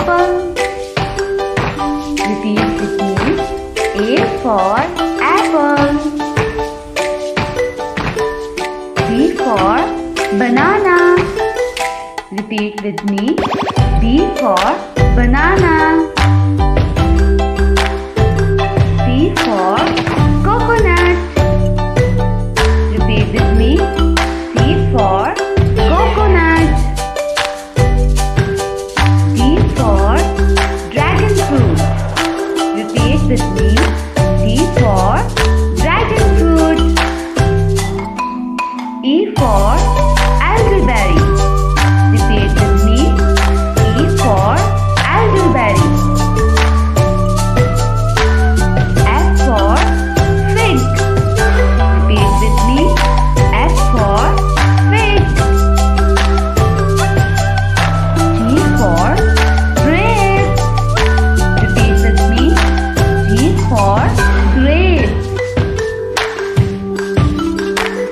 apple. Repeat with me. A for apple. B for banana. Repeat with me. B for banana. C for coconut. Repeat with me. C for coconut. D for dragon fruit. Repeat with me. D for dragon fruit. E for elderberry. Repeat with me. E for elderberry. F for fig. Repeat with me. F for fig. G for grape. Repeat with me. G for grape.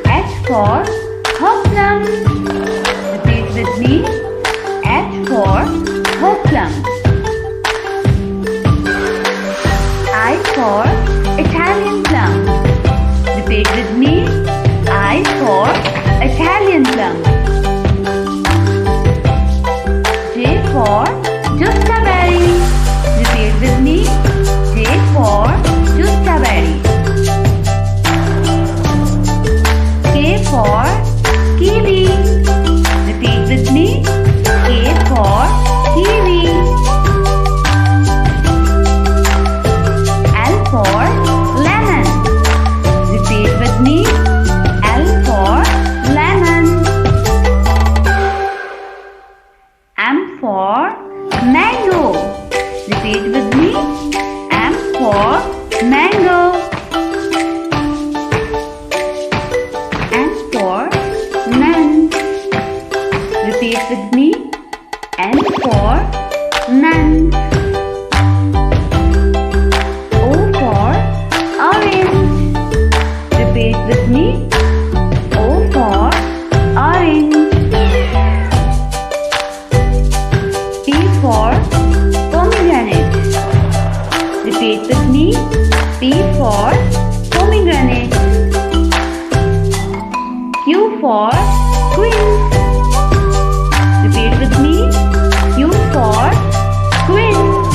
H for plum. Repeat with me. H for plum. I for Italian plum. Repeat with me. I for Italian plum. J for Josta berry. Repeat with me. J for Josta berry. K for Kiwi. Repeat with me. K for Kiwi. L for lemon. Repeat with me. L for lemon. M for mango. Repeat with me. M for mango. N for nun. Repeat with me. N for nun. O for orange. Repeat with me. O for orange. P for pomegranate. Repeat with me. P for pomegranate. Q for Quince. Repeat with me. Q for Quince.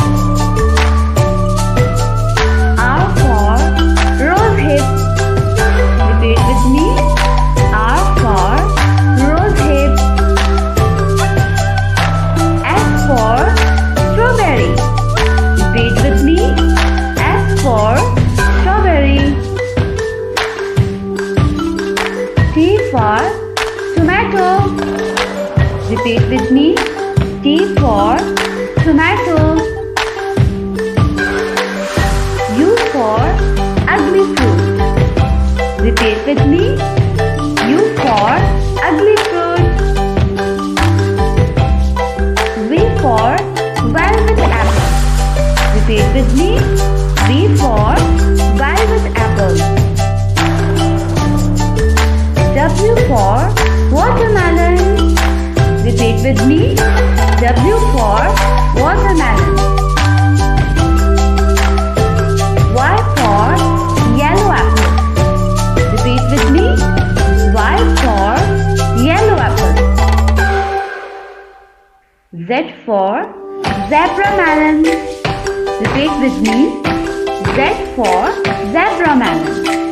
R for rosehip. Repeat with me. R for rosehip. S for strawberry. Repeat with me. S for strawberry. T for tomato. Repeat with me. T for tomato. U for ugly fruit. Repeat with me. U for ugly fruit. V for velvet apple. Repeat with me. V for velvet apple. W for watermelon. Repeat with me. W for watermelon. Y for yellow apple. Repeat with me. Y for yellow apple. Z for zebra melon. Repeat with me. Z for zebra melon.